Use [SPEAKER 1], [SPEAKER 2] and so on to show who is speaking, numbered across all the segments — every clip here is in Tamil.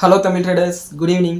[SPEAKER 1] Hello Tamil traders, good evening.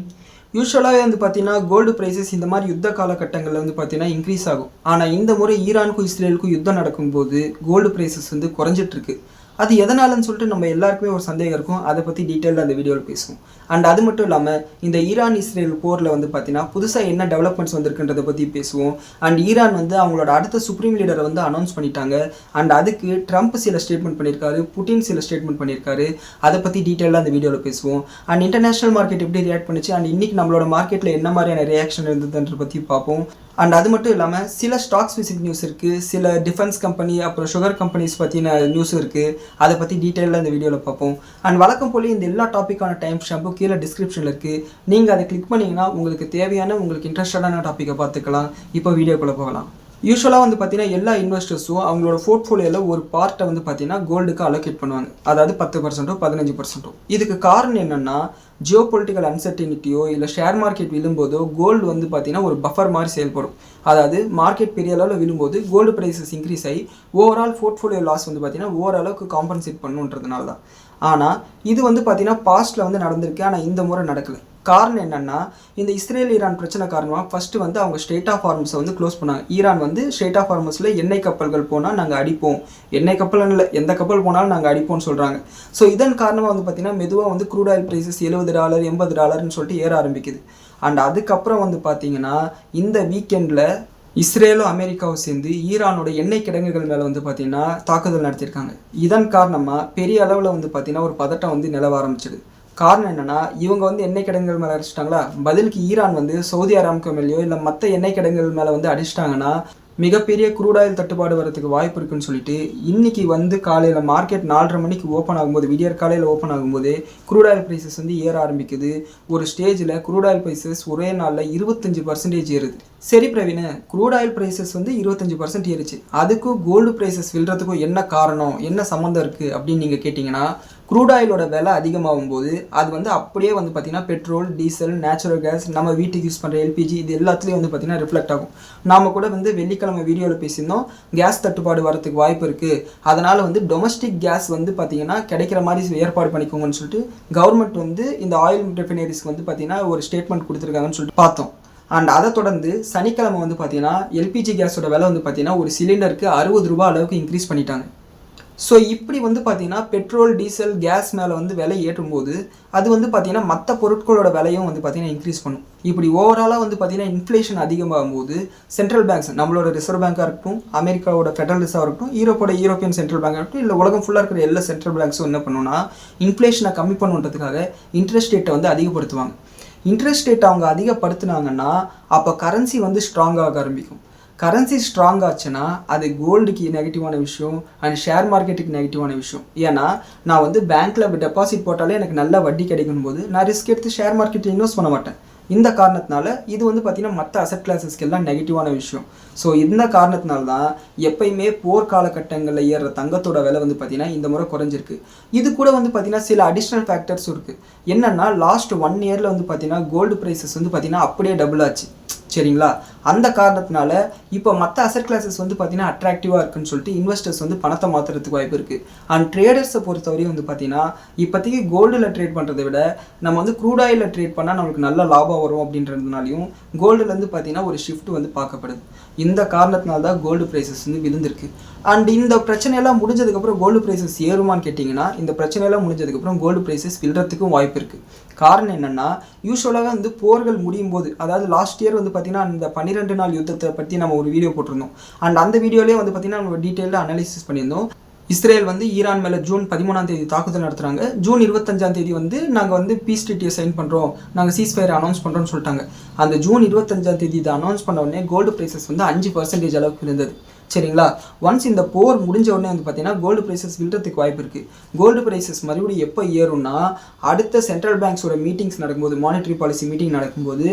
[SPEAKER 1] யூஸ்வலாகவே வந்து பார்த்தீங்கன்னா கோல்டு ப்ரைஸஸ் இந்த மாதிரி யுத்த காலகட்டங்களில் வந்து பார்த்தீங்கன்னா இன்க்ரீஸ் ஆகும். ஆனால் இந்த முறை ஈரானுக்கும் இஸ்ரேலுக்கும் யுத்தம் நடக்கும்போது கோல்டு ப்ரைஸஸ் வந்து குறைஞ்சிட்ருக்கு. அது எதனாலன்னு சொல்லிட்டு நம்ம எல்லாருக்குமே ஒரு சந்தேகம் இருக்கும். அதை பற்றி டீட்டெயிலாக அந்த வீடியோவில் பேசுவோம். அண்ட் அது மட்டும் இல்லாமல் இந்த ஈரான் இஸ்ரேல் போரில் வந்து பார்த்தீங்கன்னா புதுசாக என்ன டெவலப்மெண்ட்ஸ் வந்திருக்குன்றதை பற்றி பேசுவோம். அண்ட் ஈரான் வந்து அவங்களோட அடுத்த சுப்ரீம் லீடரை வந்து அனௌன்ஸ் பண்ணிட்டாங்க. அண்ட் அதுக்கு ட்ரம்ப் சில ஸ்டேட்மெண்ட் பண்ணியிருக்காரு, புட்டின் சில ஸ்டேட்மெண்ட் பண்ணியிருக்காரு. அதை பற்றி டீட்டெயிலாக அந்த வீடியோவில் பேசுவோம். அண்ட் இன்டர்நேஷனல் மார்க்கெட் எப்படி ரியாக்ட் பண்ணிச்சு, அண்ட் இன்றைக்கி நம்மளோட மார்க்கெட்டில் என்ன மாதிரியான ரியாக்ஷன் இருந்ததுன்ற பற்றி பார்ப்போம். அண்ட் அது மட்டும் இல்லாமல் சில ஸ்டாக் ஸ்பெசிஃபிக் நியூஸ் இருக்குது, சில டிஃபென்ஸ் கம்பெனி அப்புறம் சுகர் கம்பெனிஸ் பற்றின நியூஸ் இருக்குது. அதை பற்றி டீட்டெயிலாக இந்த வீடியோவில் பார்ப்போம். அண்ட் வழக்கம் போல இந்த எல்லா டாப்பிக்கான டைம் ஸ்டாம்பும் கீழே டிஸ்கிரிப்ஷனில் இருக்குது. நீங்கள் அதை கிளிக் பண்ணிங்கன்னா உங்களுக்கு தேவையான உங்களுக்கு இன்ட்ரெஸ்டடான டாப்பிக்கை பார்த்துக்கலாம். இப்போ வீடியோக்குள்ளே போகலாம். யூஸ்வலாக வந்து பார்த்தீங்கன்னா எல்லா இன்வெஸ்டர்ஸும் அவங்களோட போர்ட்ஃபோலியோவில் ஒரு பார்ட்டை வந்து பார்த்தீங்கன்னா கோல்டுக்கு அலோகேட் பண்ணுவாங்க. அதாவது 10% 15%. இதுக்கு காரணம் என்னென்னா ஜியோ பொலிட்டிக்கல் அன்சர்டினிட்டியோ இல்லை ஷேர் மார்க்கெட் விழும்போதோ கோல்டு வந்து பார்த்தீங்கன்னா ஒரு பஃபர் மாதிரி செயல்படும். அதாவது மார்க்கெட் பெரிய அளவில் விழும்போது கோல்டு ப்ரைஸஸ் இன்க்ரீஸ் ஆகி ஓவரால் போர்ட்ஃபோலியோ லாஸ் வந்து பார்த்தீங்கன்னா ஓரளவுக்கு காம்பன்சேட் பண்ணுன்றதுனால தான். ஆனால் இது வந்து பார்த்தீங்கன்னா பாஸ்ட்டில் வந்து நடந்திருக்கு. ஆனால் இந்த முறை நடக்கலை. காரணம் என்னென்னா இந்த இஸ்ரேல் ஈரான் பிரச்சனை காரணமாக ஃபஸ்ட்டு வந்து அவங்க ஸ்ட்ரெயிட் ஆஃப் ஹார்மஸை வந்து க்ளோஸ் பண்ணாங்க. ஈரான் வந்து ஸ்ட்ரெயிட் ஆஃப் ஹார்மஸில் எண்ணெய் கப்பல்கள் போனால் நாங்கள் அடிப்போம், எண்ணெய் கப்பல் இல்லை எந்த கப்பல் போனாலும் நாங்கள் அடிப்போம்னு சொல்கிறாங்க. ஸோ இதன் காரணமாக வந்து பார்த்திங்கன்னா மெதுவாக வந்து க்ரூட் ஆயில் ப்ரைஸஸ் $70 $80 சொல்லிட்டு ஏற ஆரம்பிக்குது. அண்ட் அதுக்கப்புறம் வந்து பார்த்திங்கன்னா இந்த வீக்கெண்டில் இஸ்ரேலும் அமெரிக்காவும் சேர்ந்து ஈரானோட எண்ணெய் கிடங்குகள் மேலே வந்து பார்த்திங்கன்னா தாக்குதல் நடத்தியிருக்காங்க. இதன் காரணமாக பெரிய அளவில் வந்து பார்த்திங்கன்னா ஒரு பதட்டம் வந்து நிலவ ஆரம்பிச்சிது. காரணம் என்னென்னா இவங்க வந்து எண்ணெய் கிடங்குகள் மேலே அடிச்சிட்டாங்களா, பதிலுக்கு ஈரான் வந்து சவுதி அராம்கோ மேலேயோ இல்லை மற்ற எண்ணெய் கிடங்குகள் மேலே வந்து அடிச்சிட்டாங்கன்னா மிகப்பெரிய க்ரூட் ஆயில் தட்டுப்பாடு வரதுக்கு வாய்ப்பு இருக்குன்னு சொல்லிட்டு இன்றைக்கி வந்து காலையில் மார்க்கெட் 4:30 மணிக்கு ஓப்பன் ஆகும்போது, விடியற் காலையில் ஓப்பன் ஆகும்போது க்ரூட் ஆயில் ப்ரைஸஸ் வந்து ஏற ஆரம்பிக்குது. ஒரு ஸ்டேஜில் க்ரூட் ஆயில் ப்ரைஸஸ் ஒரே நாளில் 25% ஏறுது. சரி பிரவீன், க்ரூட் ஆயில் ப்ரைஸஸ் வந்து 25% ஏறிச்சு, அதுக்கும் கோல்டு ப்ரைஸஸ் விழுறதுக்கும் என்ன காரணம், என்ன சம்மந்தம் இருக்குது அப்படின்னு நீங்கள் கேட்டிங்கன்னா, க்ரூட் ஆயிலோட விலை அதிகமாகும் போது அது வந்து அப்படியே வந்து பார்த்திங்கன்னா பெட்ரோல், டீசல், நேச்சுரல் கேஸ், நம்ம வீட்டுக்கு யூஸ் பண்ணுற எல்பிஜி இது எல்லாத்துலேயும் வந்து பார்த்திங்கன்னா ரிஃப்ளெக்ட் ஆகும். நாம் கூட வந்து வெள்ளிக்கிழமை வீடியோவில் பேசியிருந்தோம், கேஸ் தட்டுப்பாடு வரதுக்கு வாய்ப்பு இருக்குது, அதனால் வந்து டொமஸ்டிக் கேஸ் வந்து பார்த்திங்கன்னா கிடைக்கிற மாதிரி ஏற்பாடு பண்ணிக்கோங்கன்னு சொல்லிட்டு கவர்மெண்ட் வந்து இந்த ஆயில் ரெஃபைனரிஸ்க்கு வந்து பார்த்திங்கன்னா ஒரு ஸ்டேட்மெண்ட் கொடுத்துருக்காங்கன்னு சொல்லிட்டு பார்த்தோம். அண்ட் அதை தொடர்ந்து சனிக்கிழமை வந்து பார்த்திங்கன்னா எல்பிஜி கேஸோட விலை வந்து பார்த்திங்கன்னா ஒரு சிலிண்டருக்கு ₹60 அளவுக்கு இன்க்ரீஸ் பண்ணிட்டாங்க. ஸோ இப்படி வந்து பார்த்திங்கன்னா பெட்ரோல், டீசல், கேஸ் மேலே வந்து விலை ஏற்றும்போது அது வந்து பார்த்திங்கன்னா மற்ற பொருட்களோட விலையும் வந்து பார்த்திங்கன்னா இன்க்ரீஸ் பண்ணும். இப்படி ஓவராலாக வந்து பார்த்திங்கன்னா இன்ஃப்ளேஷன் அதிகமாகும் போது சென்ட்ரல் பேங்க்ஸ், நம்மளோட ரிசர்வ் பேங்காக இருக்கட்டும், அமெரிக்காவோட ஃபெடரல் ரிசர்வாக இருக்கட்டும், யூரோப்பியன் சென்ட்ரல் பேங்காக இருக்கட்டும், இல்லை உலகம் ஃபுல்லாக இருக்கிற எல்லா சென்ட்ரல் பேங்க்ஸும் என்ன பண்ணுன்னா இன்ஃப்ளேஷனை கம்மி பண்ணுன்றதுக்காக இன்ட்ரெஸ்ட் ரேட்டை வந்து அதிகப்படுத்துவாங்க. இன்ட்ரெஸ்ட் ரேட் அவங்க அதிகப்படுத்தினாங்கன்னா அப்போ கரன்சி வந்து ஸ்ட்ராங்காக ஆரம்பிக்கும். கரன்சி ஸ்ட்ராங் ஆச்சுன்னா அது கோல்டுக்கு நெகட்டிவான விஷயம் அண்ட் ஷேர் மார்க்கெட்டுக்கு நெகட்டிவான விஷயம். ஏன்னா நான் வந்து பேங்க்கில் டெபாசிட் போட்டாலே எனக்கு நல்ல வட்டி கிடைக்கும் போது நான் ரிஸ்க் எடுத்து ஷேர் மார்க்கெட்டில் இன்வெஸ்ட் பண்ண மாட்டேன். இந்த காரணத்தினால இது வந்து பார்த்திங்கன்னா மற்ற அசட் கிளாஸஸ்க்கு எல்லாம் நெகட்டிவான விஷயம். ஸோ இந்த காரணத்தினால தான் எப்பயுமே போர் காலகட்டங்களில் ஏறுற தங்கத்தோட விலை வந்து பார்த்திங்கன்னா இந்த முறை குறைஞ்சிருக்கு. இது கூட வந்து பார்த்திங்கன்னா சில அடிஷ்னல் ஃபேக்டர்ஸும் இருக்குது. என்னென்னா லாஸ்ட் 1 இயரில் வந்து பார்த்திங்கன்னா கோல்டு ப்ரைஸஸ் வந்து பார்த்திங்கன்னா அப்படியே டபுள் ஆச்சு. சரிங்களா, அந்த காரணத்தினால இப்போ மற்ற அசட் கிளாஸஸ் வந்து பார்த்திங்கன்னா அட்ராக்டிவாக இருக்குன்னு சொல்லிட்டு இன்வெஸ்டர்ஸ் வந்து பணத்தை மாற்றுறதுக்கு வாய்ப்பு இருக்குது. அண்ட் ட்ரேடர்ஸை பொறுத்தவரையும் வந்து பார்த்திங்கன்னா இப்போதைக்கு கோல்டில் ட்ரேட் பண்ணுறதை விட நம்ம வந்து க்ரூட் ஆயிலில் ட்ரேட் பண்ணால் நம்மளுக்கு நல்ல லாபம் வரும் அப்படின்றதுனாலையும் கோல்டுலேருந்து பார்த்திங்கன்னா ஒரு ஷிஃப்ட் வந்து பார்க்கப்படுது. இந்த காரணத்தினால தான் கோல்டு ப்ரைஸஸ் வந்து விழுந்திருக்கு. அண்ட் இந்த பிரச்சனையெல்லாம் முடிஞ்சதுக்கப்புறம் கோல்டு ப்ரைஸஸ் ஏறுமான்னு கேட்டிங்கன்னா இந்த பிரச்சனையெல்லாம் முடிஞ்சதுக்கப்புறம் கோல்டு ப்ரைஸஸ் விழுறதுக்கும் வாய்ப்பு இருக்குது. காரணம் என்னென்னா யூஸ்வலாக வந்து போர்கள் முடியும் போது, அதாவது லாஸ்ட் இயர் வந்து பார்த்திங்கன்னா அந்த 12 நாள் யுத்தத்தை பற்றி நம்ம ஒரு வீடியோ போட்டிருந்தோம். அண்ட் அந்த வீடியோலேயே வந்து பார்த்திங்கன்னா நம்ம டீட்டெயிலாக அனாலிசிஸ் பண்ணியிருந்தோம். இஸ்ரேல் வந்து ஈரான் மேலே ஜூன் 13 தாக்குதல் நடத்துகிறாங்க. ஜூன் 25 வந்து நாங்கள் வந்து பீஸ் ட்ரீட்டியை சைன் பண்ணுறோம், நாங்கள் சீஸ்ஃபயர் அனௌன்ஸ் பண்ணுறோம்னு சொல்லிட்டாங்க. அந்த ஜூன் 25 இதை அனௌன்ஸ் பண்ண உடனே கோல்டு ப்ரைஸஸ் வந்து 5% அளவுக்கு இருந்தது. சரிங்களா, ஒன்ஸ் இந்த போர் முடிஞ்ச உடனே வந்து பார்த்திங்கன்னா கோல்டு ப்ரைஸஸ் விழுறதுக்கு வாய்ப்பு இருக்குது. கோல்டு ப்ரைஸஸ் மறுபடியும் எப்போ ஏறும்னா அடுத்த சென்ட்ரல் பேங்க்ஸோட மீட்டிங்ஸ் நடக்கும்போது, மானிட்டரி பாலிசி மீட்டிங் நடக்கும்போது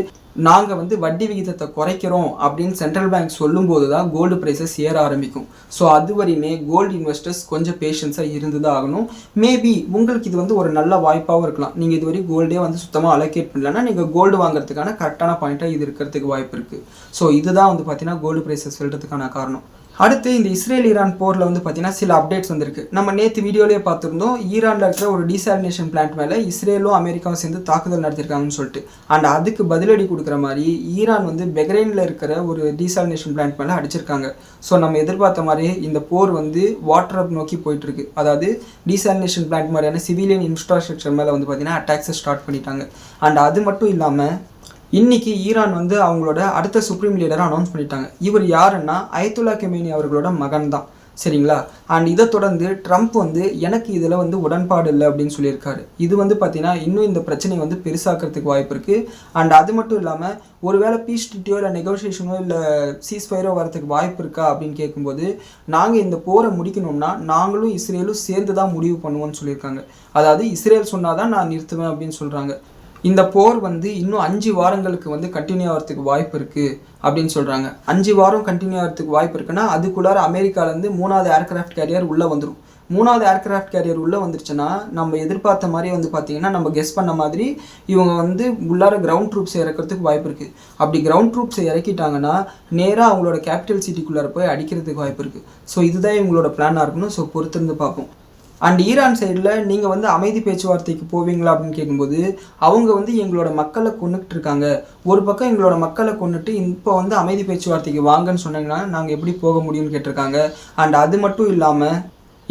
[SPEAKER 1] நாங்கள் வந்து வட்டி விகிதத்தை குறைக்கிறோம் அப்படின்னு சென்ட்ரல் பேங்க் சொல்லும்போது தான் கோல்டு ப்ரைஸஸ் ஏற ஆரம்பிக்கும். ஸோ அது வரையுமே கோல்டு இன்வெஸ்டர்ஸ் கொஞ்சம் பேஷன்ஸாக இருந்து தான் ஆகணும். மேபி உங்களுக்கு இது வந்து ஒரு நல்ல வாய்ப்பாகவும் இருக்கலாம். நீங்கள் இதுவரை கோல்டே வந்து சுத்தமாக அலோகேட் பண்ணலன்னா நீங்கள் கோல்டு வாங்குறதுக்கான கரெக்டான பாயிண்ட்டாக இது இருக்கிறதுக்கு வாய்ப்பு இருக்குது. ஸோ இதுதான் வந்து பார்த்திங்கன்னா கோல்டு ப்ரைஸஸ் விழுறதுக்கான காரணம். அடுத்து இந்த இஸ்ரேல் ஈரான் போரில் வந்து பார்த்தீங்கன்னா சில அப்டேட்ஸ் வந்திருக்கு. நம்ம நேற்று வீடியோலேயே பார்த்துருந்தோம், ஈரானில் இருக்கிற ஒரு டீசாலினேஷன் பிளான்ட் மேலே இஸ்ரேலும் அமெரிக்காவும் சேர்ந்து தாக்குதல் நடத்திருக்காங்கன்னு சொல்லிட்டு. அண்ட் அதுக்கு பதிலடி கொடுக்குற மாதிரி ஈரான் வந்து பெக்ரைனில் இருக்கிற ஒரு டீசாலினேஷன் பிளான்ட் மேலே அடிச்சிருக்காங்க. ஸோ நம்ம எதிர்பார்த்த மாதிரி இந்த போர் வந்து வாட்டர் அப் நோக்கி போயிட்டுருக்கு. அதாவது டீசாலினேஷன் பிளான்ட் மாதிரியான சிவிலியன் இன்ஃப்ராஸ்ட்ரக்சர் மேலே வந்து பார்த்தீங்கன்னா அட்டாக்ஸை ஸ்டார்ட் பண்ணிட்டாங்க. அண்ட் அது மட்டும் இல்லாமல் இன்னைக்கு ஈரான் வந்து அவங்களோட அடுத்த சுப்ரீம் லீடரை அனௌன்ஸ் பண்ணிட்டாங்க. இவர் யாருன்னா அயத்துல்லா கெமேனி அவர்களோட மகன் தான், சரிங்களா. அண்ட் இதை தொடர்ந்து ட்ரம்ப் வந்து எனக்கு இதில் வந்து உடன்பாடு இல்லை அப்படின்னு சொல்லியிருக்காரு. இது வந்து பார்த்தீங்கன்னா இன்னும் இந்த பிரச்சனையை வந்து பெருசாக்கிறதுக்கு வாய்ப்பு இருக்குது. அண்ட் அது மட்டும் இல்லாமல் ஒருவேளை பீஸ் ட்ரீட்டியோ இல்லை நெகோசியேஷனோ இல்லை சீஸ்ஃபயரோ வரதுக்கு வாய்ப்பு இருக்கா அப்படின்னு கேட்கும்போது, நாங்கள் இந்த போரை முடிக்கணும்னா நாங்களும் இஸ்ரேலும் சேர்ந்து தான் முடிவு பண்ணுவோம்னு சொல்லியிருக்காங்க. அதாவது இஸ்ரேல் சொன்னால் தான் நான் நிறுத்துவேன் அப்படின்னு சொல்கிறாங்க. இந்த போர் வந்து இன்னும் 5 வாரங்களுக்கு வந்து கண்டினியூ ஆகிறதுக்கு வாய்ப்பு இருக்குது அப்படின்னு சொல்கிறாங்க. 5 வாரம் கண்டினியூ ஆகிறதுக்கு வாய்ப்பு இருக்குன்னா அதுக்குள்ளார அமெரிக்காவிலேருந்து 3வது ஏர்க்ராஃப்ட் கேரியர் உள்ளே வந்துடும். 3வது ஏர்க்ராஃப்ட் கேரியர் உள்ளே வந்துருச்சுன்னா நம்ம எதிர்பார்த்த மாதிரி வந்து பார்த்திங்கன்னா நம்ம கெஸ் பண்ண மாதிரி இவங்க வந்து உள்ளார கிரவுண்ட் ட்ரூப்ஸ் இறக்கிறதுக்கு வாய்ப்பு இருக்குது. அப்படி கிரவுண்ட் ட்ரூப்ஸை இறக்கிட்டாங்கன்னா நேராக அவங்களோட கேபிட்டல் சிட்டிக்குள்ளார போய் அடிக்கிறதுக்கு வாய்ப்பு இருக்குது. ஸோ இதுதான் இவங்களோட பிளானாக இருக்கணும். ஸோ பொறுத்திருந்து பார்ப்போம். அண்ட் ஈரான் சைடில் நீங்கள் வந்து அமைதி பேச்சுவார்த்தைக்கு போவீங்களா அப்படின்னு கேட்கும்போது அவங்க வந்து எங்களோட மக்களை கொண்டுட்டு இருக்காங்க, ஒரு பக்கம் எங்களோட மக்களை கொண்டுட்டு இப்போ வந்து அமைதி பேச்சுவார்த்தைக்கு வாங்கன்னு சொன்னீங்கன்னா நாங்கள் எப்படி போக முடியும்னு கேட்டிருக்காங்க. அண்ட் அது மட்டும் இல்லாமல்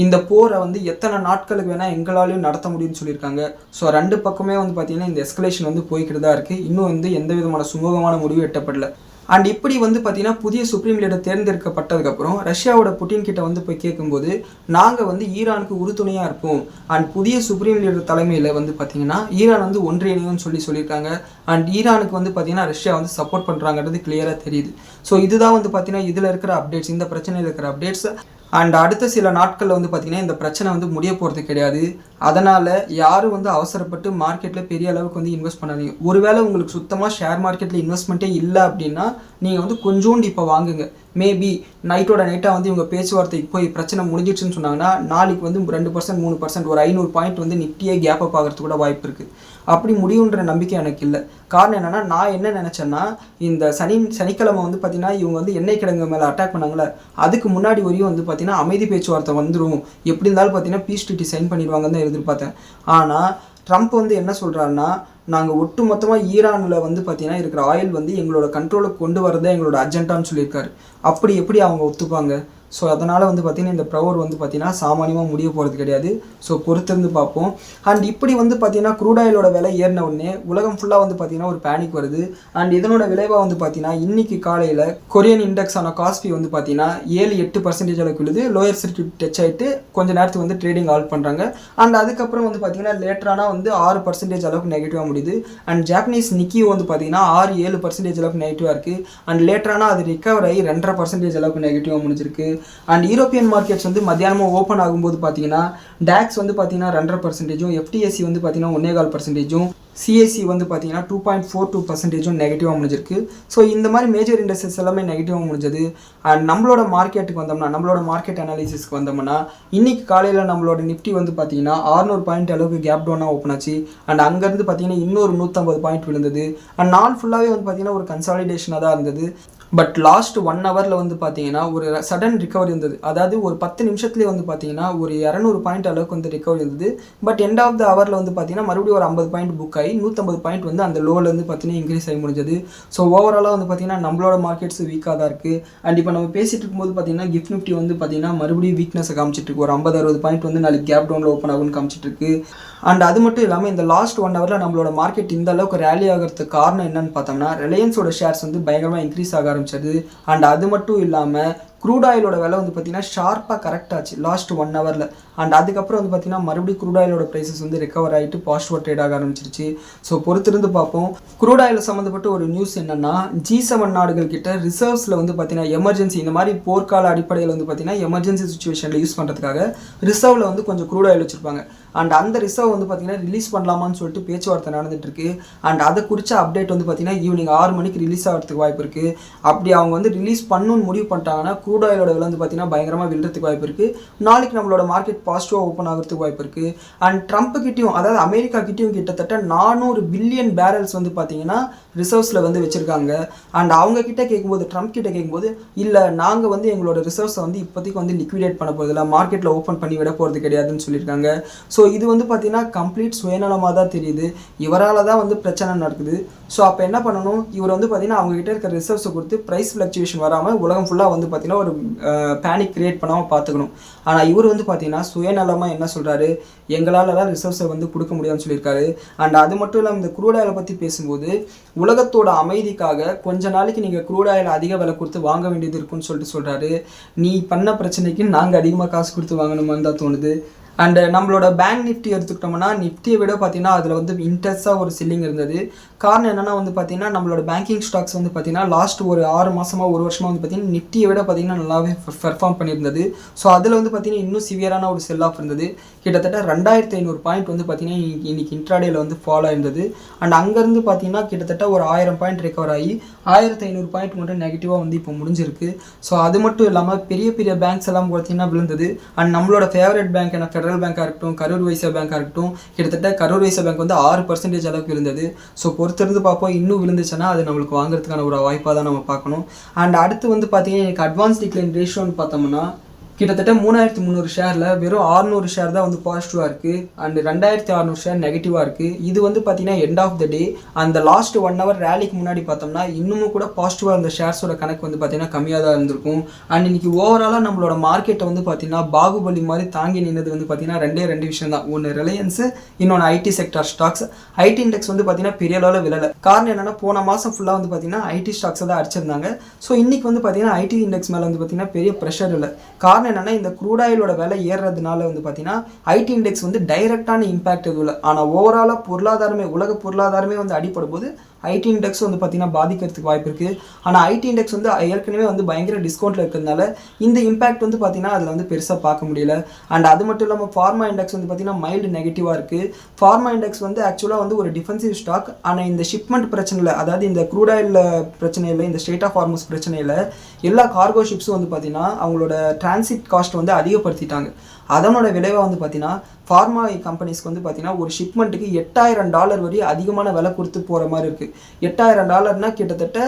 [SPEAKER 1] இந்த போரை வந்து எத்தனை நாட்களுக்கு வேணால் எங்களாலையும் நடத்த முடியும்னு சொல்லியிருக்காங்க. ஸோ 2 பக்கமே வந்து பார்த்திங்கன்னா இந்த எஸ்கலேஷன் வந்து போய்கிட்டு தான் இருக்குது. இன்னும் வந்து எந்த விதமான சுமூகமான முடிவு எட்டப்படல. அண்ட் இப்படி வந்து பார்த்தீங்கன்னா புதிய சுப்ரீம் லீடர் தேர்ந்தெடுக்கப்பட்டதுக்கப்புறம் ரஷ்யாவோட புட்டின் கிட்ட வந்து போய் கேட்கும்போது நாங்கள் வந்து ஈரானுக்கு உறுதுணையாக இருப்போம். அண்ட் புதிய சுப்ரீம் லீடர் தலைமையில் வந்து பார்த்தீங்கன்னா ஈரான் வந்து ஒன்றிணையும்னு சொல்லியிருக்காங்க. அண்ட் ஈரானுக்கு வந்து பார்த்தீங்கன்னா ரஷ்யா வந்து சப்போர்ட் பண்ணுறாங்கிறது கிளியராக தெரியுது. ஸோ இதுதான் வந்து பார்த்தீங்கன்னா இதில் இருக்கிற அப்டேட்ஸ், இந்த பிரச்சனையில் இருக்கிற அப்டேட்ஸ். அண்ட் அடுத்த சில நாட்களில் வந்து பார்த்திங்கன்னா இந்த பிரச்சனை வந்து முடிய போகிறது கிடையாது. அதனால் யாரும் வந்து அவசரப்பட்டு மார்க்கெட்டில் பெரிய அளவுக்கு வந்து இன்வெஸ்ட் பண்ணாதீங்க. ஒருவேளை உங்களுக்கு சுத்தமாக ஷேர் மார்க்கெட்டில் இன்வெஸ்ட்மெண்ட்டே இல்லை அப்படின்னா நீங்கள் வந்து கொஞ்சோண்டு இப்போ வாங்குங்க. மேபி நைட்டோட நைட்டாக வந்து இவங்க பேச்சுவார்த்தைக்கு போய் பிரச்சனை முடிஞ்சிடுச்சுன்னு சொன்னாங்கன்னா நாளைக்கு வந்து 2% 3% ஒரு 500 பாயிண்ட் வந்து நிஃப்டியே கேப் அப் ஆகிறதுக்கு கூட வாய்ப்பு இருக்குது. அப்படி முடியுன்ற நம்பிக்கை எனக்கு இல்லை. காரணம் என்னென்னா நான் என்ன நினச்சேன்னா இந்த சனிக்கிழமை வந்து பார்த்திங்கன்னா இவங்க வந்து எண்ணெய் கிடங்கு மேலே அட்டாக் பண்ணாங்களே அதுக்கு முன்னாடி வரையும் வந்து பார்த்திங்கன்னா அமைதி பேச்சுவார்த்தை வந்துடும், எப்படி இருந்தாலும் பார்த்திங்கன்னா பீஸ் ட்ரீட்டி சைன் பண்ணிடுவாங்கன்னு தான் எதிர்பார்த்தேன். ஆனால் ட்ரம்ப் வந்து என்ன சொல்கிறாருன்னா நாங்கள் ஒட்டு மொத்தமாக ஈரானில் வந்து பார்த்திங்கன்னா இருக்கிற ஆயில் வந்து எங்களோட கண்ட்ரோலுக்கு கொண்டு வரதே எங்களோட அஜெண்டான்னு சொல்லியிருக்காரு. அப்படி எப்படி அவங்க ஒத்துப்பாங்க? ஸோ அதனால் வந்து பார்த்திங்கன்னா இந்த ப்ரவர் வந்து பார்த்திங்கன்னா சாமானியமாக முடிய போகிறது கிடையாது. ஸோ பொறுத்திருந்து பார்ப்போம். அண்ட் இப்படி வந்து பார்த்திங்கன்னா க்ரூட் ஆயிலோட விலை ஏறின உடனே உலகம் ஃபுல்லாக வந்து பார்த்திங்கன்னா ஒரு பேனிக் வருது. அண்ட் இதனோட விளைவாக வந்து பார்த்திங்கன்னா இன்றைக்கி காலையில் கொரியன் இண்டெக்ஸான காஸ்பி வந்து பார்த்திங்கன்னா 7-8% அளவுக்கு விழுது. லோயர் சர்க்யூட் டச் ஆகிட்டு கொஞ்சம் நேரத்துக்கு வந்து ட்ரேடிங் ஆல்ட் பண்ணுறாங்க. அண்ட் அதுக்கப்புறம் வந்து பார்த்திங்கன்னா லேட்டரானா வந்து 6% அளவுக்கு நெகட்டிவாக முடியுது. அண்ட் ஜாப்பனீஸ் நிக்கியோ வந்து பார்த்திங்கன்னா 6-7% அளவுக்கு நெகட்டிவாக இருக்குது. அண்ட் லேட்டரானா அது ரிகவர் ஆகி 2.5% அளவுக்கு நெகட்டிவாக முடிஞ்சிருக்கு. அண்ட் யூரோப்பியன் மார்க்கெட்ஸ் வந்து மத்தியானமாக ஓப்பன் ஆகும்போது பார்த்தீங்கன்னா டாக்ஸ் வந்து பார்த்தீங்கன்னா 2.5%, எஃப்டிஎஸ்சி வந்து பார்த்தீங்கன்னா 1.25%, சிஎஸ்சி வந்து பார்த்தீங்கன்னா 2.42% நெகட்டிவாக முடிஞ்சிருக்கு. ஸோ இந்த மாதிரி மேஜர் இண்டஸ்ட்ரீஸ் எல்லாமே நெகட்டிவாக முடிஞ்சது. அண்ட் நம்மளோட மார்க்கெட்டுக்கு வந்தோம்னா, நம்மளோட மார்க்கெட் அனாலிசிஸ்க்கு வந்தோம்னா இன்றைக்கி காலையில் நம்மளோட நிஃப்டி வந்து பார்த்தீங்கன்னா 600 பாயிண்ட் அளவுக்கு கேப் டவுனாக ஓப்பன் ஆச்சு. அண்ட் அங்கேருந்து பார்த்தீங்கன்னா இன்னொரு 150 பாயிண்ட் விழுந்தது. அண்ட் நாள் ஃபுல்லாகவே வந்து பார்த்தீங்கன்னா ஒரு கன்சாலிடேஷனாக தான் இருந்தது. பட் லாஸ்ட் 1 ஹவரில் வந்து பார்த்தீங்கன்னா ஒரு சடன் ரிகவரி இருந்தது. அதாவது ஒரு 10 நிமிஷத்துலேயே வந்து பார்த்தீங்கன்னா ஒரு 200 பாயிண்ட் அளவுக்கு வந்து ரிகவரி இருந்தது. பட் எண்ட் ஆஃப் த ஹவரில் வந்து பார்த்தீங்கன்னா மறுபடியும் ஒரு 50 பாயிண்ட் புக் ஆகி 150 பாயிண்ட் வந்து அந்த லோலேருந்து பார்த்தீங்கன்னா இன்க்ரீஸ் ஆகி முடிஞ்சது. ஸோ ஓவராலாக வந்து பார்த்தீங்கன்னா நம்மளோட மார்க்கெட்ஸ் வீக்காக தான் இருக்குது. அண்ட் இப்போ நம்ம பேசிகிட்டு இருக்கும்போது பார்த்தீங்கன்னா கிஃப்ட் நிஃப்டி வந்து பார்த்தீங்கன்னா மறுபடியும் வீக்னஸை காமிச்சிட்டு இருக்கு. ஒரு 50-60 பாயிண்ட் வந்து நாளைக்கு கேப் டவுனில் ஓப்பன் ஆகும்னு காமிச்சிட்டு இருக்கு. அண்ட் அது மட்டும் இல்லாமல் இந்த லாஸ்ட் 1 ஹவரில் நம்மளோட மார்க்கெட் இந்த அளவுக்கு ரேலி ஆகிறதுக்கு காரணம் என்னன்னு பார்த்தோம்னா ரிலையன்ஸோட ஷேர்ஸ் வந்து பயங்கரமாக இன்க்ரீஸ் ஆக ஆரம்பிச்சது. அண்ட் அது மட்டும் இல்லாமல் க்ரூட் ஆயிலோட விலை வந்து பார்த்திங்கன்னா ஷார்ப்பாக கரெக்ட் ஆச்சு லாஸ்ட் 1 ஹவரில். அண்ட் அதுக்கப்புறம் வந்து பார்த்திங்கன்னா மறுபடியும் க்ரூட் ஆயிலோட ப்ரைஸஸ் வந்து ரெக்கவர் ஆகிட்டு பாசிட்டிவாக ட்ரேட் ஆக ஆரம்பிச்சிருச்சு. ஸோ பொறுத்திருந்து பார்ப்போம். க்ரூட் ஆயில் சம்மந்தப்பட்ட ஒரு நியூஸ் என்னென்னா G7 நாடுகள் கிட்ட ரிசர்வ்ஸில் வந்து பார்த்திங்கன்னா எமர்ஜென்சி இந்த மாதிரி போர்க்கால அடிப்படையில் வந்து பார்த்திங்கன்னா எமர்ஜென்சி சுச்சுவேஷனில் யூஸ் பண்ணுறதுக்காக ரிசர்வில் வந்து கொஞ்சம் க்ரூட் ஆயில் வச்சுருப்பாங்க. அண்ட் அந்த ரிசர்வ் வந்து பார்த்திங்கன்னா ரிலீஸ் பண்ணலாமான்னு சொல்லிட்டு பேச்சுவார்த்தை நடந்துகிட்ருக்கு. அண்ட் அதை குறித்த அப்டேட் வந்து பார்த்திங்கன்னா ஈவினிங் 6 மணிக்கு ரிலீஸ் ஆகிறதுக்கு வாய்ப்பு இருக்குது. அப்படி அவங்க வந்து ரிலீஸ் பண்ணணும்னு முடிவு பண்ணிட்டாங்கன்னா க்ரூட் ஆயிலோட விலை வந்து பார்த்தீங்கன்னா பயங்கரமாக விழுறதுக்கு வாய்ப்பு இருக்குது. நாளைக்கு நம்மளோட மார்க்கெட் பாசிட்டிவாக ஓப்பன் ஆகிறதுக்கு வாய்ப்பு இருக்குது. அண்ட் ட்ரம்ப் கிட்டையும், அதாவது அமெரிக்கா கிட்டையும் கிட்டத்தட்ட 400 பில்லியன் பேரல்ஸ் வந்து பார்த்தீங்கன்னா ரிசர்வ்ஸில் வந்து வச்சுருக்காங்க. அண்ட் அவங்க கிட்ட கேட்கும்போது, ட்ரம்ப் கிட்ட கேட்கும்போது, இல்லை நாங்கள் வந்து எங்களோட ரிசர்வ்ஸை வந்து இப்போதைக்கு வந்து லிக்விடேட் பண்ண போகிறதில்ல, மார்க்கெட்டில் ஓப்பன் பண்ணி விட போகிறது கிடையாதுன்னு சொல்லியிருக்காங்க. ஸோ இது வந்து பார்த்தீங்கன்னா கம்ப்ளீட் சுயநலமாக தான் தெரியுது. இவரால் தான் வந்து பிரச்சனை நடக்குது. ஸோ அப்போ என்ன பண்ணணும், இவர் வந்து பார்த்தீங்கன்னா அவங்ககிட்ட இருக்கிற ரிசர்வ்ஸை கொடுத்து ப்ரைஸ் ஃப்ளக்சுவேஷன் வராமல் உலகம் ஃபுல்லாக வந்து பார்த்தீங்கன்னா ஒரு பேனிக் கிரியேட் பண்ணாமல் பார்த்துக்கணும். ஆனால் இவர் வந்து பார்த்தீங்கன்னா சுயநலமாக என்ன சொல்கிறாரு, எங்களாலலாம் ரிசர்வ்ஸை வந்து கொடுக்க முடியாதுன்னு சொல்லியிருக்காரு. அண்ட் அது மட்டும் இல்லாமல் இந்த க்ரூட் ஆயிலை பற்றி பேசும்போது, உலகத்தோட அமைதிக்காக கொஞ்ச நாளைக்கு நீங்கள் க்ரூட் ஆயில் அதிக விலை கொடுத்து வாங்க வேண்டியது இருக்குன்னு சொல்கிறாரு. நீ பண்ண பிரச்சனைக்கு நாங்கள் அதிகமாக காசு கொடுத்து வாங்கணுமான்னு தான் தோணுது. அண்டு நம்மளோட பேங்க் நிஃப்டி எடுத்துக்கிட்டோம்னா, நிஃப்டியை விட பார்த்தீங்கன்னா அதில் வந்து இன்ட்ரெஸ்ட்டாக ஒரு செல்லிங் இருந்தது. காரணம் என்னென்னா வந்து பார்த்தீங்கன்னா நம்மளோட பேங்கிங் ஸ்டாக்ஸ் வந்து பார்த்தீங்கன்னா லாஸ்ட் ஒரு 6 மாதமாக 1 வருஷமாக வந்து பார்த்தீங்கன்னா நிஃப்டியை விட பார்த்தீங்கன்னா நல்லாவே பெர்ஃபார்ம் பண்ணியிருந்தது. ஸோ அதில் வந்து பார்த்தீங்கன்னா இன்னும் சிவியரான ஒரு செல் ஆஃப் இருந்தது. கிட்டத்தட்ட 2500 பாயிண்ட் வந்து பார்த்தீங்கன்னா இன்னைக்கு இன்ட்ராடேயில் வந்து ஃபாலோ ஆயிருந்தது. அண்ட் அங்கேருந்து பார்த்தீங்கன்னா கிட்டத்தட்ட ஒரு 1000 பாயிண்ட் ரெக்கவர் ஆகி 1500 பாயிண்ட் மட்டும் நெகட்டிவாக வந்து இப்போ முடிஞ்சிருக்கு. ஸோ அது மட்டும் இல்லாமல் பெரிய பெரிய பேங்க்ஸ் எல்லாம் பார்த்தீங்கன்னா விழுந்தது. அண்ட் நம்மளோட ஃபேவரட் பேங்க் என்ன ஃபெடரல் பேங்காக இருக்கட்டும், கரூர் வைஸ்யா பேங்காக இருக்கட்டும், கிட்டத்தட்ட கரூர் வைஸ்யா பேங்க் வந்து 6% அளவுக்கு இருந்தது. ஸோ பொறுத்திருந்து பார்ப்போம், இன்னும் விழுந்துச்சுன்னா அது நம்மளுக்கு வாங்குறதுக்கான ஒரு வாய்ப்பாக தான் நம்ம பார்க்கணும். அண்ட் அடுத்து வந்து பார்த்தீங்கன்னா எனக்கு அட்வான்ஸ் டிக்ளைன் ரேஷியோன்னு பார்த்தோம்னா கிட்டத்தட்ட 3300 ஷேரில் வெறும் 600 ஷேர் தான் வந்து பாசிட்டிவாக இருக்குது. அண்ட் 2600 ஷேர் நெகட்டிவாக இருக்குது. இது வந்து பார்த்தீங்கன்னா எண்ட் ஆஃப் த டே அந்த லாஸ்ட் 1 ஹவர் ரேலிக்கு முன்னாடி பார்த்தோம்னா இன்னமும் கூட பாசிட்டிவாக இருந்த ஷேர்ஸோட கணக்கு வந்து பார்த்தீங்கன்னா கம்மியாக தான் இருந்திருக்கும். அண்ட் இன்னைக்கு ஓவராலாக நம்மளோட மார்க்கெட்டை வந்து பார்த்தீங்கன்னா பாகுபலி மாதிரி தாங்கி நின்னது வந்து பார்த்தீங்கன்னா ரெண்டு விஷயம் தான். ஒன்று ரிலையன்ஸு, இன்னொன்று IT sector stocks. ID index வந்து பார்த்தீங்கன்னா பெரிய அளவில் விழலை. காரணம் என்னென்னா போன மாதம் ஃபுல்லாக வந்து பார்த்தீங்கன்னா ஐடி ஸ்டாக்ஸை தான் அடிச்சிருந்தாங்க. ஸோ இன்றைக்கி வந்து பார்த்தீங்கன்னா ஐடி இண்டெக்ஸ் மேலே வந்து பார்த்தீங்கன்னா பெரிய ப்ரெஷர் இல்லை. காரணம் என்னன்னா இந்த க்ரூட் ஆயிலோட விலை ஏறுறதுனால வந்து பார்த்தீங்கன்னா ஐடி இண்டெக்ஸ் வந்து டைரக்டான இம்பாக்ட் எதுவும் இல்லை. ஆனால் ஓவராலாக பொருளாதாரமே, உலக பொருளாதாரமே வந்து அடிப்படும் போது ஐடி இண்டெக்ஸ் வந்து பார்த்தீங்கன்னா பாதிக்கிறதுக்கு வாய்ப்பு இருக்குது. ஆனால் ஐடி இண்டெக்ஸ் வந்து ஏற்கனவே வந்து பயங்கர டிஸ்கவுண்ட்டில் இருக்கிறதுனால இந்த இம்பாக்ட் வந்து பார்த்தீங்கன்னா அதில் வந்து பெருசாக பார்க்க முடியல. அண்ட் அது மட்டும் இல்லாமல் ஃபார்மா இண்டெக்ஸ் வந்து பார்த்தீங்கன்னா மைல்டு நெகட்டிவாக இருக்குது. ஃபார்மா இண்டெக்ஸ் வந்து ஆக்சுவலாக வந்து ஒரு டிஃபென்சிவ் ஸ்டாக். ஆனால் இந்த ஷிப்மெண்ட் பிரச்சனையில், அதாவது இந்த க்ரூட் ஆயில் பிரச்சனையில், இந்த ஸ்டேட் ஆஃப் ஹார்மஸ் பிரச்சனையில் எல்லா கார்கோ ஷிப்ஸும் வந்து பார்த்தீங்கன்னா அவங்களோட டிரான்சிட் காஸ்ட் வந்து அதிகப்படுத்திட்டாங்க. அதனோட விளைவாக வந்து பார்த்தீங்கன்னா ஃபார்மா கம்பெனிஸ்க்கு வந்து பார்த்தீங்கன்னா ஒரு ஷிப்மெண்ட்டுக்கு $8000 வரை அதிகமான விலை கொடுத்து போகிற மாதிரி இருக்குது. $8000 கிட்டத்தட்ட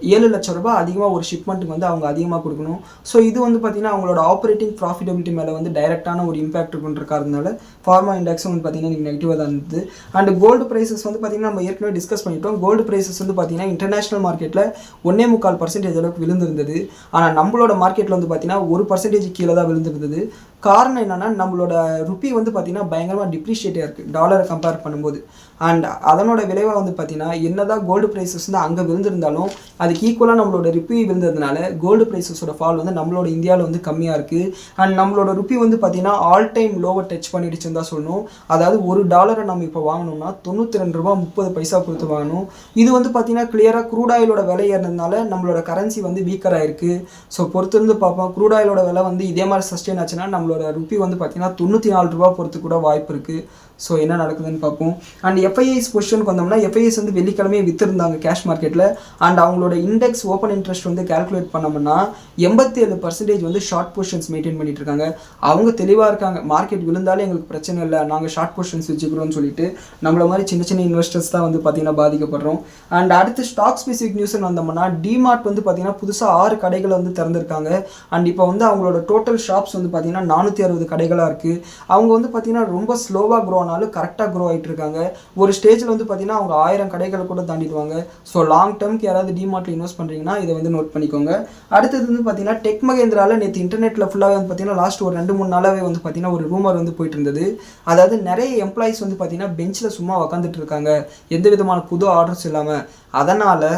[SPEAKER 1] 7 லட்சம் ரூபாய் அதிகமாக ஒரு ஷிப்மெண்ட்டுக்கு வந்து அவங்க அதிகமாக கொடுக்கணும். ஸோ இது வந்து பார்த்தீங்கன்னா அவங்களோட ஆப்ரேட்டிங் ப்ராஃபிட்டபிலிட்டி மேலே வந்து டைரெக்டான ஒரு இம்பாக்ட் இருக்குன்றக்காரதுனால ஃபார்மா இண்டெக்ஸும் வந்து பார்த்தீங்கன்னா இன்றைக்கி நெகட்டிவாக தான் இருந்தது. அண்ட் கோல்டு ப்ரைஸஸ் வந்து பார்த்தீங்கன்னா நம்ம ஏற்கனவே டிஸ்கஸ் பண்ணிட்டோம். கோல்டு ப்ரைஸஸ் வந்து பார்த்தீங்கன்னா இன்டர்நேஷனல் மார்க்கெட்டில் 1.25% அளவுக்கு விழுந்திருந்தது. ஆனால் நம்மளோட மார்க்கெட்டில் வந்து பார்த்தீங்கன்னா 1% கீழே தான் விழுந்திருந்தது. காரணம் என்னென்னா நம்மளோட ருப்பி வந்து பார்த்தீங்கன்னா பயங்கரமாக டிப்ரிஷியேட்டாக இருக்குது டாலரை கம்பேர் பண்ணும்போது. அண்ட் அதனோட விளைவாக வந்து பார்த்தீங்கன்னா என்னதான் கோல்டு ப்ரைஸஸ் வந்து அங்கே விழுந்திருந்தாலும் அதுக்கு ஈக்குவலாக நம்மளோட ருப்பி விழுந்ததுனால கோல்டு ப்ரைஸஸோட ஃபால் வந்து நம்மளோட இந்தியாவில் வந்து கம்மியாக இருக்குது. அண்ட் நம்மளோட ருப்பி வந்து பார்த்தீங்கன்னா ஆல் டைம் லோவை டச் பண்ணிடுச்சுன்னு தான் சொல்லணும். அதாவது $1 நம்ம இப்போ வாங்கணும்னா $92.30 கொடுத்து வாங்கணும். இது வந்து பார்த்தீங்கன்னா கிளியராக க்ரூட் ஆயிலோட விலை ஏறினதுனால நம்மளோட கரன்சி வந்து வீக்கர் ஆயிருக்கு. ஸோ பொறுத்திருந்து பார்ப்போம். க்ரூட் ஆயிலோட விலை வந்து இதே மாதிரி சஸ்டெயின் ஆச்சுன்னா நம்மளோட ருப்பி வந்து பார்த்தீங்கன்னா $94 பொறுத்து கூட வாய்ப்பு இருக்குது. ஸோ என்ன நடக்குதுன்னு பார்ப்போம். அண்ட் எஃப்ஐஐஸ் பொசிஷனுக்கு வந்தோம்னா எஃப்ஐஐஸ் வந்து வெள்ளிக்கிழமையே விற்றுருந்தாங்க கேஷ் மார்க்கெட்டில். அண்ட் அவங்களோட இண்டெக்ஸ் ஓப்பன் இன்ட்ரெஸ்ட் வந்து கால்குலேட் பண்ணோம்னா 87% வந்து ஷார்ட் பொசிஷன்ஸ் மெயின்டைன் பண்ணிட்டு இருக்காங்க. அவங்க தெளிவாக இருக்காங்க, மார்க்கெட் விழுந்தாலே எங்களுக்கு பிரச்சனை இல்லை, நாங்கள் ஷார்ட் பொசிஷன்ஸ் வச்சுக்கிறோம்னு சொல்லிட்டு. நம்மள மாதிரி சின்ன சின்ன இன்வெஸ்டர்ஸ் தான் வந்து பார்த்தீங்கன்னா பாதிக்கப்படுறோம். அண்ட் அடுத்து ஸ்டாக் ஸ்பெசிஃபிக் நியூஸ்ன்னு வந்தோம்னா டிமார்ட் வந்து பார்த்தீங்கன்னா புதுசாக 6 கடைகளை வந்து திறந்திருக்காங்க. அண்ட் இப்போ வந்து அவங்களோட டோட்டல் ஷாப்ஸ் வந்து பார்த்தீங்கன்னா 460 கடைகளாக இருக்குது. அவங்க வந்து பார்த்தீங்கன்னா ரொம்ப ஸ்லோவாக க்ரோ ஆனாலும் கரெக்டாக க்ரோ ஆகிட்டு இருக்காங்க. ஒரு ஸ்டேஜில் வந்து பார்த்தீங்கன்னா அவங்க 1000 கடைகளை கூட தாண்டிடுவாங்க. ஸோ லாங் டேர்ம்க்கு யாராவது டிமார்ட்டில் இன்வெஸ்ட் பண்ணுறீங்கன்னா இதை வந்து நோட் பண்ணிக்கோங்க. அடுத்தது வந்து பார்த்தீங்கன்னா டெக் மகேந்திராவில் நேற்று இன்டர்நெட்டில் ஃபுல்லாகவே வந்து பார்த்தீங்கன்னா லாஸ்ட் ஒரு 2-3 நாளாகவே வந்து பார்த்தீங்கன்னா ஒரு ரூமர் வந்து போயிட்டு இருந்தது. அதாவது நிறைய எம்ப்ளாயிஸ் வந்து பார்த்தீங்கன்னா பெஞ்சில் சும்மா உக்காந்துட்டு இருக்காங்க எந்த விதமான புது ஆர்டர்ஸ் இல்லாமல். அதனால்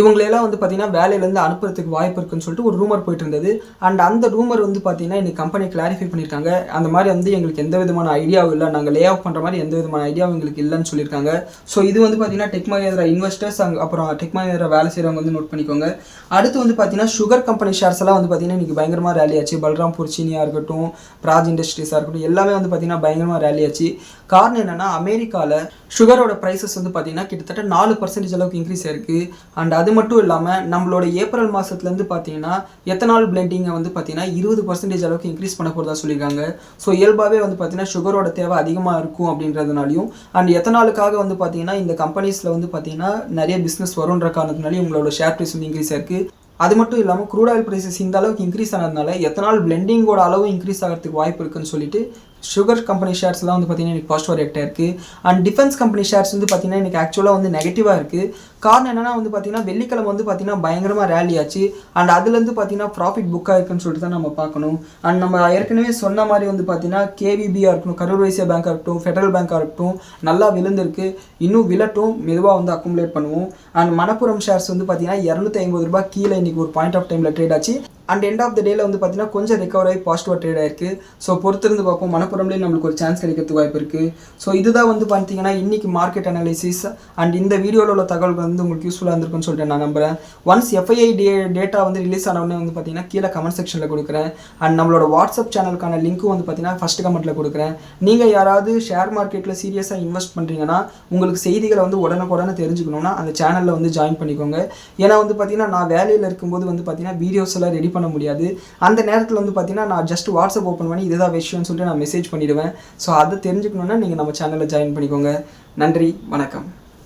[SPEAKER 1] இவங்களெல்லாம் வந்து பார்த்தீங்கன்னா வேலையிலேருந்து அனுப்புறதுக்கு வாய்ப்பு இருக்குன்னு சொல்லிட்டு ஒரு ரூமர் போயிட்டு இருந்தது. அண்ட் அந்த ரூமர் வந்து பார்த்தீங்கன்னா இன்னைக்கு கம்பெனி கிளாரிஃபை பண்ணியிருக்காங்க. அந்த மாதிரி வந்து எங்களுக்கு எந்த விதமான ஐடியாவும் இல்லை, நாங்கள் லே ஆஃப் பண்ணுற மாதிரி எந்த விதமான ஐடியாவும் எங்களுக்கு இல்லைன்னு சொல்லியிருக்காங்க. ஸோ இது வந்து பார்த்தீங்கன்னா டெக் மகேந்திரா இன்வெஸ்டர்ஸ் அப்புறம் டெக் மகேந்திரா வேலை செய்கிறவங்க வந்து நோட் பண்ணிக்கோங்க. அடுத்து வந்து பார்த்தீங்கன்னா சுகர் கம்பெனி ஷேர்ஸ் எல்லாம் வந்து பார்த்தீங்கன்னா இன்றைக்கி பயங்கரமாக ரேலி ஆச்சு. பல்ராம்பூர் சீனியாக இருக்கட்டும், பிராஜ் இண்டஸ்ட்ரீஸாக இருக்கட்டும், எல்லாமே வந்து பார்த்தீங்கன்னா பயங்கரமாக ரேலி ஆச்சு. காரணம் என்னென்னா அமெரிக்காவில் சுகரோட ப்ரைஸஸ் வந்து பார்த்தீங்கன்னா கிட்டத்தட்ட 4% அளவுக்கு இன்க்ரீஸ் ஆயிருக்கு. அண்ட் அது அது மட்டும் இல்லாமல் நம்மளோட ஏப்ரல் மாதத்துலேருந்து பார்த்தீங்கன்னா எத்தனால் பிளெண்டிங்கை வந்து பார்த்தீங்கன்னா 20% அளவுக்கு இன்க்ரீஸ் பண்ண போகிறதா சொல்லியிருக்காங்க. ஸோ இயல்பாகவே வந்து பார்த்தீங்கன்னா சுகரோட தேவை அதிகமாக இருக்கும் அப்படின்றதுனாலையும் அண்ட் எத்தனாலுக்காக வந்து பார்த்தீங்கன்னா இந்த கம்பெனிஸில் வந்து பார்த்தீங்கன்னா நிறைய பிஸ்னஸ் வரும்ன்ற காரணத்தினாலே உங்களோட ஷேர் ப்ரைஸ் வந்து இன்க்ரீஸ் ஆயிருக்கு. அது மட்டும் இல்லாமல் க்ரூட் ஆயில் ப்ரைஸஸ் இந்த அளவுக்கு இன்க்ரீஸ் ஆனதுனால எத்தனால் பிளெண்டிங்கோட அளவு இன்க்ரீஸ் ஆகிறதுக்கு வாய்ப்பு இருக்குன்னு சொல்லிட்டு சுகர் கம்பெனி ஷேர்ஸ்லாம் வந்து பார்த்தீங்கன்னா இன்றைக்கி பாசிட்டிவாக ரியாக்ட் ஆயிருக்கு. அண்ட் டிஃபென்ஸ் கம்பெனி ஷேர்ஸ் வந்து பார்த்தீங்கன்னா இன்றைக்கி ஆக்சுவலாக வந்து நெகட்டிவாக இருக்குது. காரணம் என்னென்னா வந்து பார்த்தீங்கன்னா வெள்ளிக்கிழமை வந்து பார்த்தீங்கன்னா பயங்கரமாக ரேலி ஆச்சு. அண்ட் அதுலேருந்து பார்த்தீங்கன்னா ப்ராஃபிட் புக் ஆயிருக்குன்னு சொல்லிட்டு தான் நம்ம பார்க்கணும். அண்ட் நம்ம ஏற்கனவே சொன்ன மாதிரி வந்து பார்த்தீங்கன்னா கேவிபியாக இருக்கட்டும், கரூர் வைசியா பேங்காக இருக்கட்டும், ஃபெடரல் பேங்காக இருக்கட்டும் நல்லா விழுந்திருக்கு. இன்னும் விழட்டும், மெதுவாக வந்து அக்குமுலேட் பண்ணுவோம். அண்ட் மணப்புரம் ஷேர்ஸ் வந்து பார்த்தீங்கன்னா 250 ரூபாய் கீழே இன்றைக்கி ஒரு பாயிண்ட் ஆஃப் டைமில் ட்ரேட் ஆச்சு. அண்ட் எண்ட் ஆஃப் த டேல வந்து பார்த்தீங்கன்னா கொஞ்சம் ரெக்கவர் ஆகி பாசிட்டிவாக ட்ரேட் ஆயிருக்கு. ஸோ பொறுத்திருந்து பார்ப்போம், மணப்புறம்லேயே நம்மளுக்கு ஒரு சான்ஸ் கிடைக்கிறதுக்கு வாய்ப்பு இருக்குது. ஸோ இதுதான் வந்து பார்த்தீங்கன்னா இன்றைக்கி மார்க்கெட் அனாலிசிஸ். அண்ட் இந்த வீடியோவில் உள்ள தகவல்கள் வந்து உங்களுக்கு யூஸ்ஃபுல்லாக இருந்திருக்குன்னு சொல்லிட்டு நான் நம்புகிறேன். ஒன்ஸ் எஃப்ஐஐ டேட்டா வந்து ரிலீஸ் ஆனவுடனே வந்து பார்த்தீங்கன்னா கீழே கமெண்ட் செக்ஷனில் கொடுக்குறேன். அண்ட் நம்மளோட வாட்ஸ்அப் சேனலுக்கான லிங்க்கும் வந்து பார்த்தீங்கன்னா ஃபஸ்ட் கமெண்ட்டில் கொடுக்குறேன். நீங்கள் யாராவது ஷேர் மார்க்கெட்டில் சீரியஸாக இன்வெஸ்ட் பண்ணுறீங்கன்னா உங்களுக்கு செய்திகளை வந்து உடனுக்குடனே தெரிஞ்சுக்கணுன்னா அந்த சேனலில் வந்து ஜாயின் பண்ணிக்கோங்க. ஏன்னா வந்து பார்த்தீங்கன்னா நான் வேலையில் இருக்கும்போது வந்து பார்த்தீங்கன்னா வீடியோஸ் எல்லாம் ரெடி பண்ண முடியாது. அந்த நேரத்தில் வந்து பார்த்தீங்கன்னா நான் ஜஸ்ட் வாட்ஸ்அப் ஓப்பன் பண்ணி இதுதான் விஷயம்னு சொல்லிட்டு நான் மெசேஜ் பண்ணிடுவேன். ஸோ அதை தெரிஞ்சுக்கணுன்னா நீங்கள் நம்ம சேனலில் ஜாயின் பண்ணிக்கோங்க. நன்றி, வணக்கம்.